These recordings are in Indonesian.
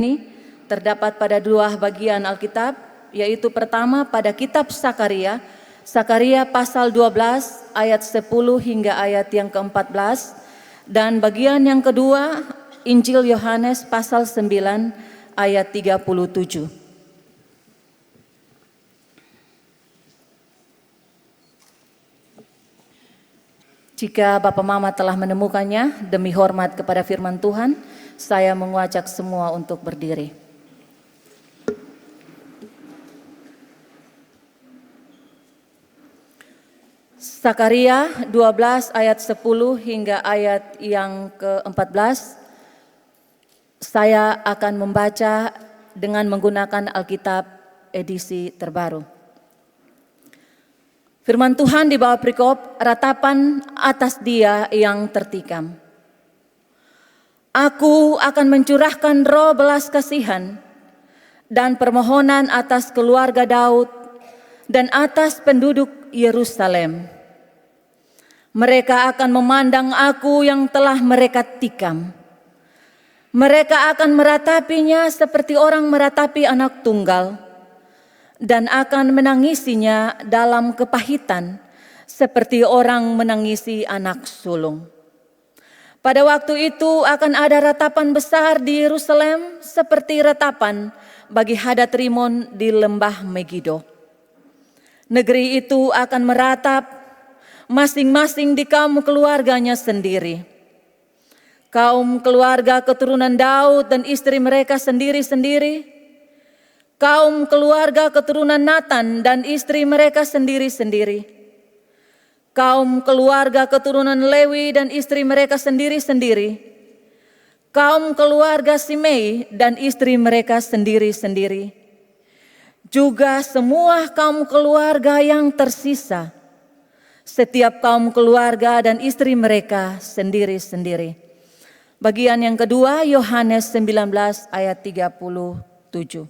Ini terdapat pada dua bagian Alkitab, yaitu pertama pada kitab Sakaria, Sakaria pasal 12 ayat 10 hingga ayat yang ke-14, dan bagian yang kedua Injil Yohanes pasal 9 ayat 37. Jika Bapak Mama telah menemukannya, demi hormat kepada firman Tuhan, saya mengajak semua untuk berdiri. Sakaria 12 ayat 10 hingga ayat yang ke-14. Saya akan membaca dengan menggunakan Alkitab edisi terbaru. Firman Tuhan di bawah perikop, ratapan atas dia yang tertikam. Aku akan mencurahkan roh belas kasihan dan permohonan atas keluarga Daud dan atas penduduk Yerusalem. Mereka akan memandang aku yang telah mereka tikam. Mereka akan meratapinya seperti orang meratapi anak tunggal dan akan menangisinya dalam kepahitan seperti orang menangisi anak sulung. Pada waktu itu akan ada ratapan besar di Yerusalem seperti ratapan bagi Hadad Rimon di lembah Megido. Negeri itu akan meratap masing-masing di kaum keluarganya sendiri. Kaum keluarga keturunan Daud dan istri mereka sendiri-sendiri. Kaum keluarga keturunan Natan dan istri mereka sendiri-sendiri. Kaum keluarga keturunan Lewi dan istri mereka sendiri-sendiri. Kaum keluarga Simei dan istri mereka sendiri-sendiri. Juga semua kaum keluarga yang tersisa. Setiap kaum keluarga dan istri mereka sendiri-sendiri. Bagian yang kedua, Yohanes 19 ayat 37.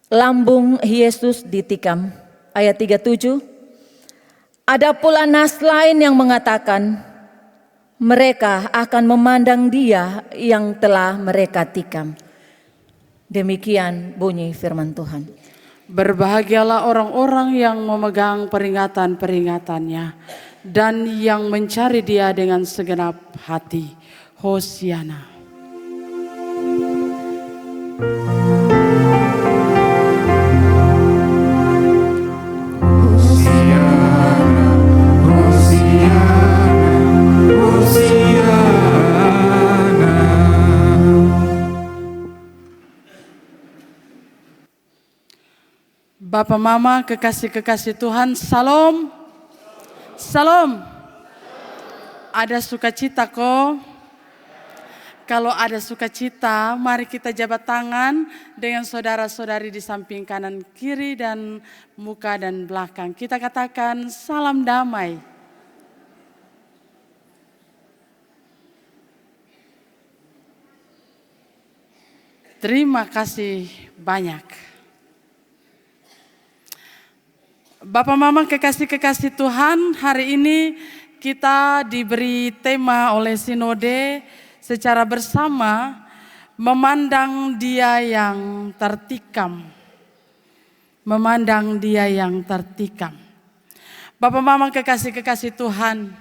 Lambung Yesus ditikam. Ayat 37. Ada pula nas lain yang mengatakan, mereka akan memandang dia yang telah mereka tikam. Demikian bunyi firman Tuhan. Berbahagialah orang-orang yang memegang peringatan-peringatannya dan yang mencari dia dengan segenap hati. Hosiana. Bapak Mama kekasih-kekasih Tuhan, salam. Salam. Ada sukacita kok? Kalau ada sukacita, mari kita jabat tangan dengan saudara-saudari di samping kanan kiri dan muka dan belakang. Kita katakan salam damai. Terima kasih banyak. Bapak Mama kekasih-kekasih Tuhan, hari ini kita diberi tema oleh Sinode secara bersama memandang dia yang tertikam. Memandang dia yang tertikam. Bapak Mama kekasih-kekasih Tuhan,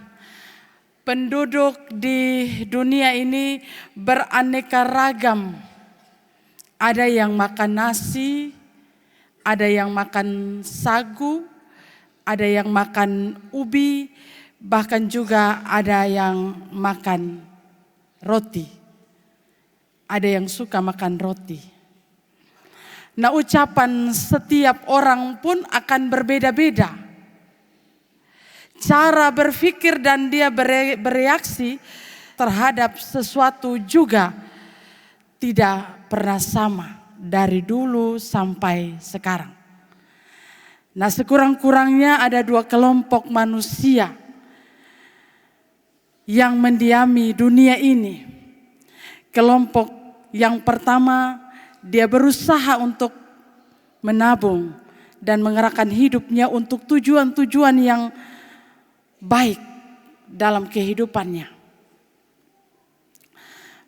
penduduk di dunia ini beraneka ragam. Ada yang makan nasi, ada yang makan sagu, ada yang makan ubi, bahkan juga ada yang makan roti. Ada yang suka makan roti. Nah, ucapan setiap orang pun akan berbeda-beda. Cara berpikir dan dia bereaksi terhadap sesuatu juga tidak pernah sama dari dulu sampai sekarang. Nah, sekurang-kurangnya ada dua kelompok manusia yang mendiami dunia ini. Kelompok yang pertama, dia berusaha untuk menabung dan mengerahkan hidupnya untuk tujuan-tujuan yang baik, dalam kehidupannya.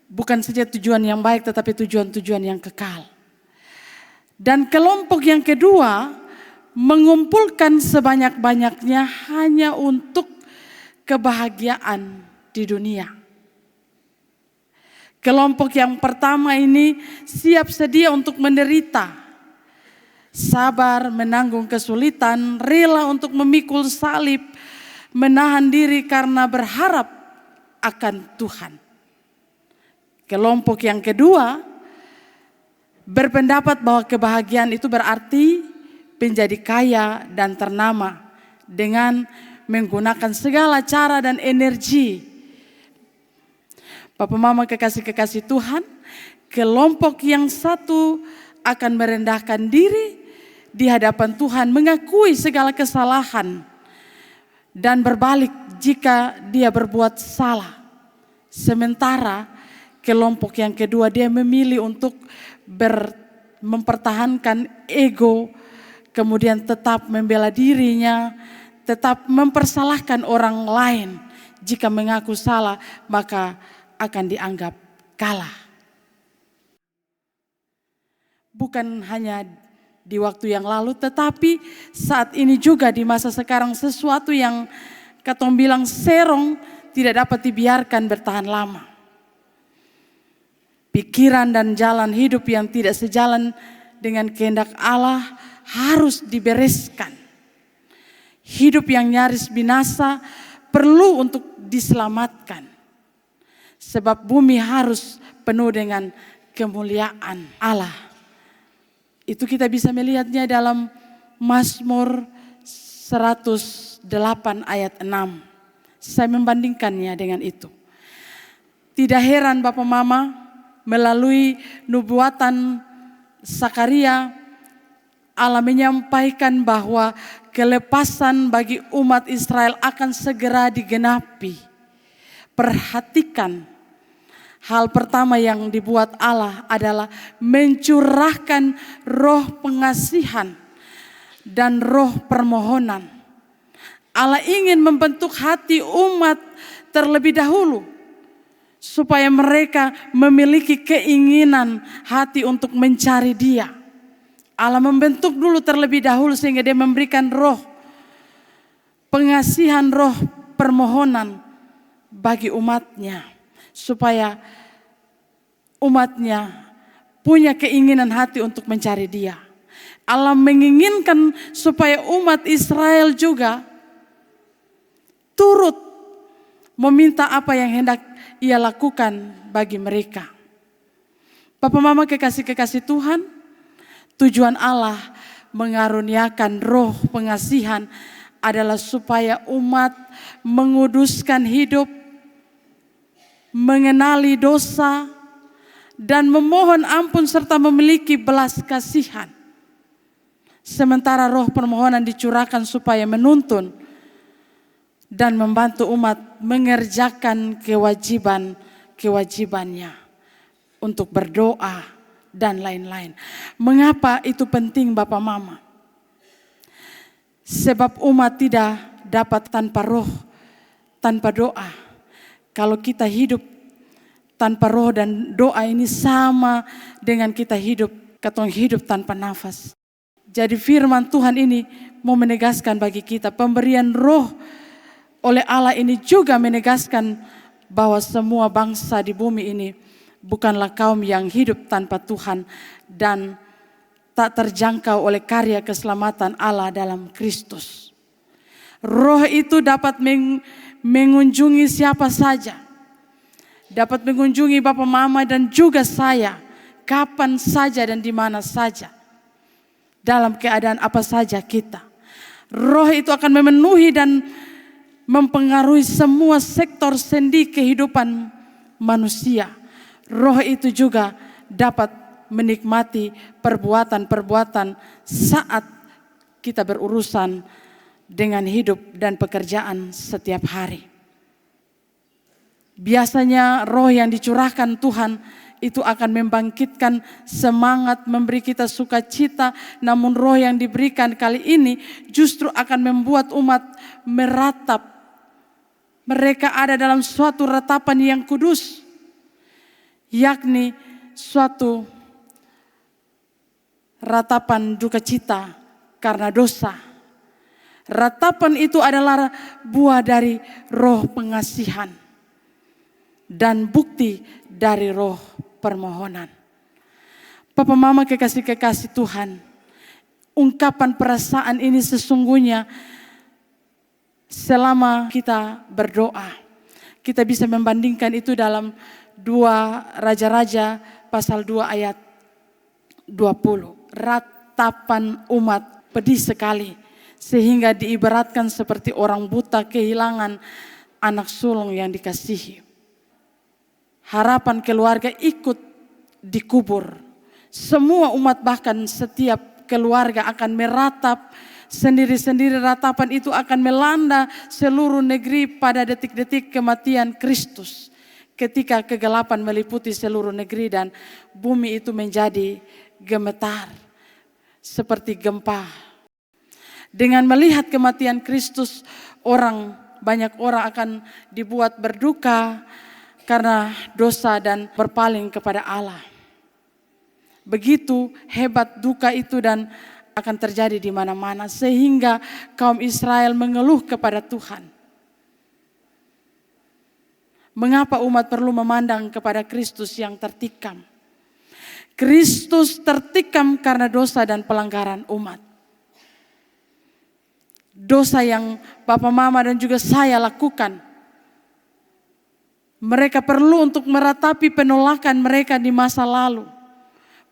Bukan saja tujuan yang baik, tetapi tujuan-tujuan yang kekal. Dan kelompok yang kedua mengumpulkan sebanyak-banyaknya hanya untuk kebahagiaan di dunia. Kelompok yang pertama ini siap sedia untuk menderita, sabar menanggung kesulitan, rela untuk memikul salib, menahan diri karena berharap akan Tuhan. Kelompok yang kedua berpendapat bahwa kebahagiaan itu berarti menjadi kaya dan ternama dengan menggunakan segala cara dan energi. Bapak Mama kekasih-kekasih Tuhan, kelompok yang satu akan merendahkan diri di hadapan Tuhan, mengakui segala kesalahan dan berbalik jika dia berbuat salah. Sementara kelompok yang kedua dia memilih untuk mempertahankan ego, kemudian tetap membela dirinya, tetap mempersalahkan orang lain. Jika mengaku salah, maka akan dianggap kalah. Bukan hanya di waktu yang lalu, tetapi saat ini juga di masa sekarang, sesuatu yang katong bilang serong tidak dapat dibiarkan bertahan lama. Pikiran dan jalan hidup yang tidak sejalan dengan kehendak Allah harus dibereskan. Hidup yang nyaris binasa perlu untuk diselamatkan. Sebab bumi harus penuh dengan kemuliaan Allah. Itu kita bisa melihatnya dalam Mazmur 108 ayat 6. Saya membandingkannya dengan itu. Tidak heran Bapak Mama, melalui nubuatan Zakaria, Allah menyampaikan bahwa kelepasan bagi umat Israel akan segera digenapi. Perhatikan, hal pertama yang dibuat Allah adalah mencurahkan roh pengasihan dan roh permohonan. Allah ingin membentuk hati umat terlebih dahulu, supaya mereka memiliki keinginan hati untuk mencari Dia. Allah membentuk dulu terlebih dahulu sehingga Dia memberikan roh pengasihan, roh permohonan bagi umatnya, supaya umatnya punya keinginan hati untuk mencari Dia. Allah menginginkan supaya umat Israel juga turut meminta apa yang hendak Ia lakukan bagi mereka. Bapak Mama kekasih-kekasih Tuhan, tujuan Allah mengaruniakan roh pengasihan adalah supaya umat menguduskan hidup, mengenali dosa, dan memohon ampun serta memiliki belas kasihan. Sementara roh permohonan dicurahkan supaya menuntun dan membantu umat mengerjakan kewajibannya untuk berdoa dan lain-lain. Mengapa itu penting Bapak Mama? Sebab umat tidak dapat tanpa roh, tanpa doa. Kalau kita hidup tanpa roh dan doa ini sama dengan kita katong hidup tanpa nafas. Jadi firman Tuhan ini mau menegaskan bagi kita, pemberian roh oleh Allah ini juga menegaskan bahwa semua bangsa di bumi ini bukanlah kaum yang hidup tanpa Tuhan dan tak terjangkau oleh karya keselamatan Allah dalam Kristus. Roh itu dapat mengunjungi siapa saja. Dapat mengunjungi Bapak Mama dan juga saya kapan saja dan di mana saja. Dalam keadaan apa saja kita. Roh itu akan memenuhi dan mempengaruhi semua sektor sendi kehidupan manusia. Roh itu juga dapat menikmati perbuatan-perbuatan saat kita berurusan dengan hidup dan pekerjaan setiap hari. Biasanya roh yang dicurahkan Tuhan itu akan membangkitkan semangat, memberi kita sukacita. Namun roh yang diberikan kali ini justru akan membuat umat meratap, Mereka ada dalam suatu ratapan yang kudus, yakni suatu ratapan duka cita karena dosa. Ratapan itu adalah buah dari roh pengasihan dan bukti dari roh permohonan. Papa Mama kekasih-kekasih Tuhan, ungkapan perasaan ini sesungguhnya selama kita berdoa. Kita bisa membandingkan itu dalam 2 Raja-Raja pasal 2 ayat 20. Ratapan umat pedih sekali, sehingga diibaratkan seperti orang buta kehilangan anak sulung yang dikasihi. Harapan keluarga ikut dikubur. Semua umat bahkan setiap keluarga akan meratap sendiri-sendiri. Ratapan itu akan melanda seluruh negeri pada detik-detik kematian Kristus. Ketika kegelapan meliputi seluruh negeri dan bumi itu menjadi gemetar seperti gempa. Dengan melihat kematian Kristus, banyak orang akan dibuat berduka karena dosa dan berpaling kepada Allah. Begitu hebat duka itu dan akan terjadi di mana-mana sehingga kaum Israel mengeluh kepada Tuhan. Mengapa umat perlu memandang kepada Kristus yang tertikam? Kristus tertikam karena dosa dan pelanggaran umat. Dosa yang Bapak Mama dan juga saya lakukan. Mereka perlu untuk meratapi penolakan mereka di masa lalu.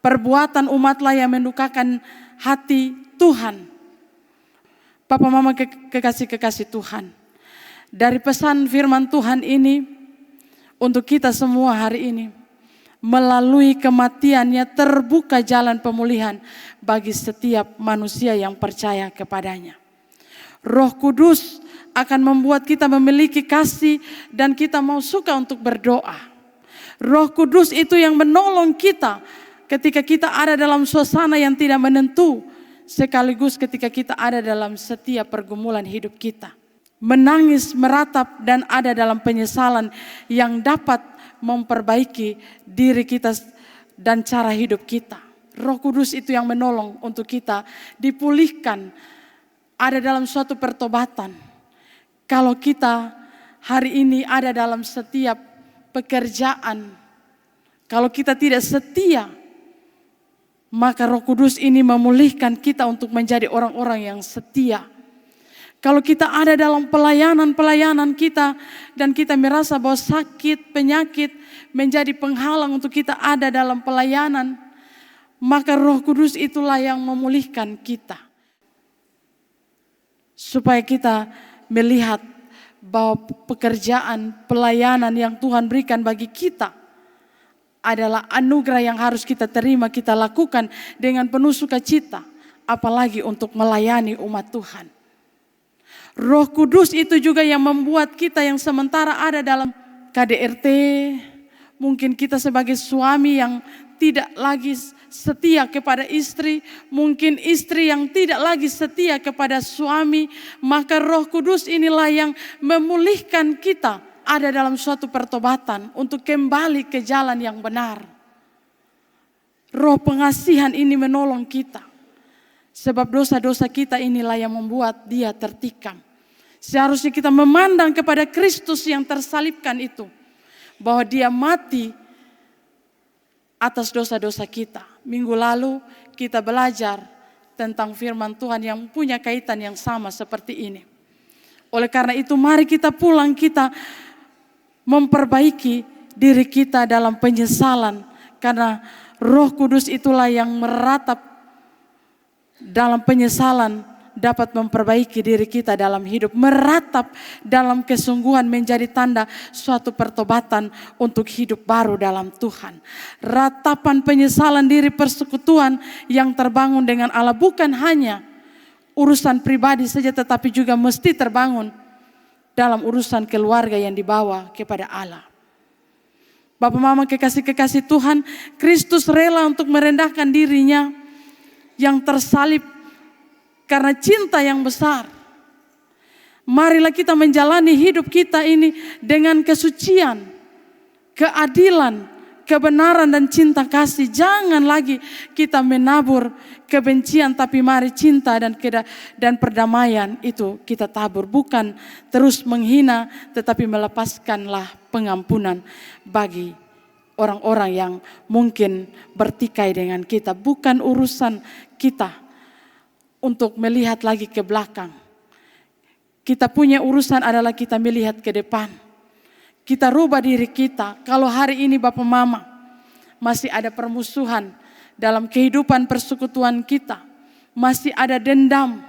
Perbuatan umatlah yang mendukakan hati Tuhan. Bapak Mama kekasih-kekasih Tuhan. Dari pesan firman Tuhan ini untuk kita semua hari ini. Melalui kematiannya terbuka jalan pemulihan bagi setiap manusia yang percaya kepadanya. Roh Kudus akan membuat kita memiliki kasih dan kita mau suka untuk berdoa. Roh Kudus itu yang menolong kita ketika kita ada dalam suasana yang tidak menentu, sekaligus ketika kita ada dalam setiap pergumulan hidup kita. Menangis, meratap dan ada dalam penyesalan yang dapat memperbaiki diri kita dan cara hidup kita. Roh Kudus itu yang menolong untuk kita dipulihkan, ada dalam suatu pertobatan. Kalau kita hari ini ada dalam setiap pekerjaan, kalau kita tidak setia, maka Roh Kudus ini memulihkan kita untuk menjadi orang-orang yang setia. Kalau kita ada dalam pelayanan kita dan kita merasa bahwa sakit, penyakit menjadi penghalang untuk kita ada dalam pelayanan, maka Roh Kudus itulah yang memulihkan kita. Supaya kita melihat bahwa pekerjaan, pelayanan yang Tuhan berikan bagi kita adalah anugerah yang harus kita terima, kita lakukan dengan penuh sukacita, apalagi untuk melayani umat Tuhan. Roh Kudus itu juga yang membuat kita yang sementara ada dalam KDRT, mungkin kita sebagai suami yang tidak lagi setia kepada istri, mungkin istri yang tidak lagi setia kepada suami, maka Roh Kudus inilah yang memulihkan kita ada dalam suatu pertobatan untuk kembali ke jalan yang benar. Roh pengasihan ini menolong kita. Sebab dosa-dosa kita inilah yang membuat dia tertikam. Seharusnya kita memandang kepada Kristus yang tersalibkan itu. Bahwa dia mati atas dosa-dosa kita. Minggu lalu kita belajar tentang firman Tuhan yang punya kaitan yang sama seperti ini. Oleh karena itu mari kita pulang, kita memperbaiki diri kita dalam penyesalan. Karena Roh Kudus itulah yang meratap dalam penyesalan dapat memperbaiki diri kita dalam hidup. Meratap dalam kesungguhan menjadi tanda suatu pertobatan untuk hidup baru dalam Tuhan. Ratapan penyesalan diri persekutuan yang terbangun dengan Allah bukan hanya urusan pribadi saja, tetapi juga mesti terbangun dalam urusan keluarga yang dibawa kepada Allah. Bapak Mama kekasih-kekasih Tuhan, Kristus rela untuk merendahkan dirinya yang tersalib karena cinta yang besar. Marilah kita menjalani hidup kita ini dengan kesucian, keadilan, kebenaran dan cinta kasih. Jangan lagi kita menabur kebencian, tapi mari cinta dan perdamaian itu kita tabur. Bukan terus menghina, tetapi melepaskanlah pengampunan bagi orang-orang yang mungkin bertikai dengan kita. Bukan urusan kita untuk melihat lagi ke belakang. Kita punya urusan adalah kita melihat ke depan. Kita rubah diri kita. Kalau hari ini Bapak Mama masih ada permusuhan dalam kehidupan persekutuan kita, masih ada dendam,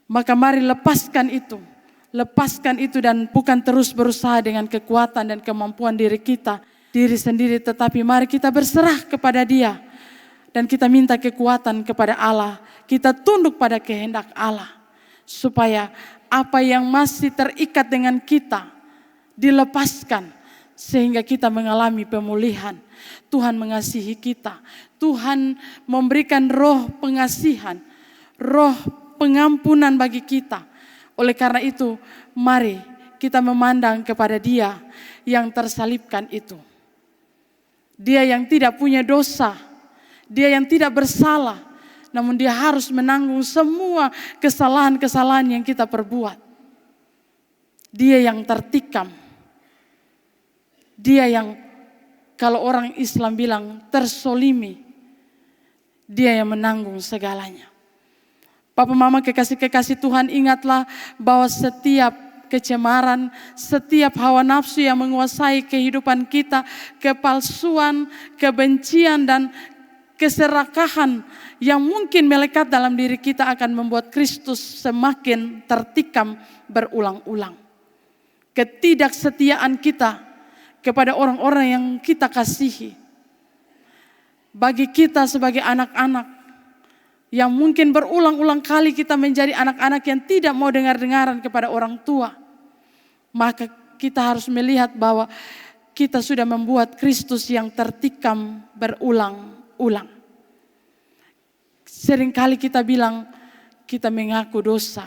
maka mari lepaskan itu. Lepaskan itu dan bukan terus berusaha dengan kekuatan dan kemampuan diri kita, diri sendiri, tetapi mari kita berserah kepada Dia dan kita minta kekuatan kepada Allah. Kita tunduk pada kehendak Allah supaya apa yang masih terikat dengan kita dilepaskan sehingga kita mengalami pemulihan. Tuhan mengasihi kita. Tuhan memberikan roh pengasihan, roh pengampunan bagi kita. Oleh karena itu, mari kita memandang kepada Dia yang tersalibkan itu. Dia yang tidak punya dosa, Dia yang tidak bersalah, namun Dia harus menanggung semua kesalahan-kesalahan yang kita perbuat. Dia yang tertikam. Dia yang kalau orang Islam bilang tersolimi. Dia yang menanggung segalanya. Papa Mama kekasih-kekasih Tuhan, ingatlah bahwa setiap kecemaran, setiap hawa nafsu yang menguasai kehidupan kita, kepalsuan, kebencian dan keserakahan yang mungkin melekat dalam diri kita akan membuat Kristus semakin tertikam berulang-ulang. Ketidaksetiaan kita kepada orang-orang yang kita kasihi. Bagi kita sebagai anak-anak yang mungkin berulang-ulang kali kita menjadi anak-anak yang tidak mau dengar-dengaran kepada orang tua, maka kita harus melihat bahwa kita sudah membuat Kristus yang tertikam berulang-ulang. Seringkali kita bilang kita mengaku dosa,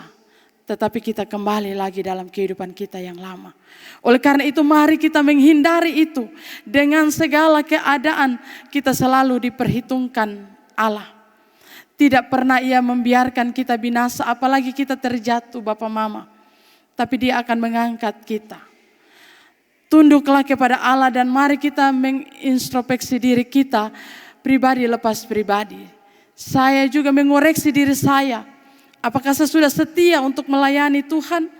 tetapi kita kembali lagi dalam kehidupan kita yang lama. Oleh karena itu mari kita menghindari itu. Dengan segala keadaan kita selalu diperhitungkan Allah. Tidak pernah Ia membiarkan kita binasa, apalagi kita terjatuh Bapak Mama. Tapi Dia akan mengangkat kita. Tunduklah kepada Allah dan mari kita mengintrospeksi diri kita pribadi lepas pribadi. Saya juga mengoreksi diri saya. Apakah saya sudah setia untuk melayani Tuhan?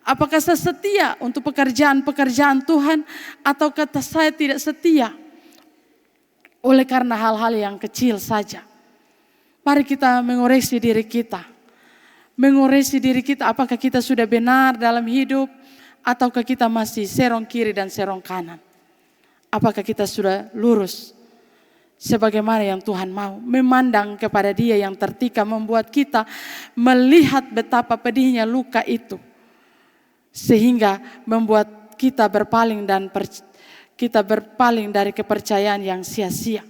Apakah saya setia untuk pekerjaan-pekerjaan Tuhan? Atau kata saya tidak setia oleh karena hal-hal yang kecil saja? Mari kita mengoreksi diri kita. Mengoreksi diri kita, apakah kita sudah benar dalam hidup? Ataukah kita masih serong kiri dan serong kanan? Apakah kita sudah lurus? Sebagaimana yang Tuhan mau. Memandang kepada Dia yang tertikam membuat kita melihat betapa pedihnya luka itu. Sehingga membuat kita berpaling dari kepercayaan yang sia-sia.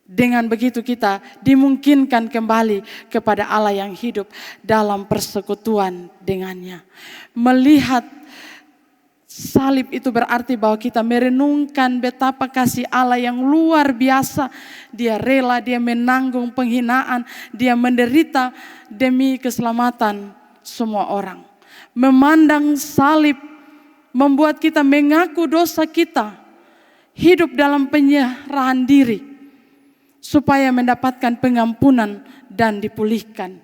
Dengan begitu kita dimungkinkan kembali kepada Allah yang hidup dalam persekutuan dengannya. Melihat salib itu berarti bahwa kita merenungkan betapa kasih Allah yang luar biasa. Dia rela, Dia menanggung penghinaan, Dia menderita demi keselamatan semua orang. Memandang salib membuat kita mengaku dosa kita, hidup dalam penyerahan diri supaya mendapatkan pengampunan dan dipulihkan.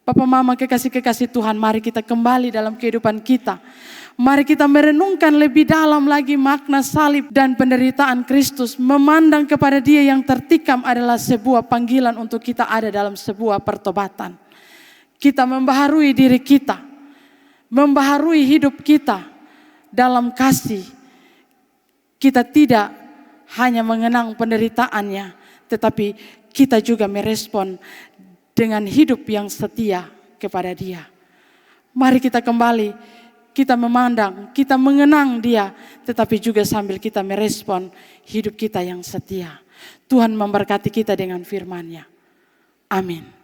Papa Mama kekasih-kekasih Tuhan, mari kita kembali dalam kehidupan kita. Mari kita merenungkan lebih dalam lagi makna salib dan penderitaan Kristus. Memandang kepada Dia yang tertikam adalah sebuah panggilan untuk kita ada dalam sebuah pertobatan. Kita membaharui diri kita, membaharui hidup kita dalam kasih. Kita tidak hanya mengenang penderitaannya, tetapi kita juga merespon dengan hidup yang setia kepada Dia. Mari kita kembali, kita memandang, kita mengenang Dia, tetapi juga sambil kita merespon hidup kita yang setia. Tuhan memberkati kita dengan firman-Nya. Amin.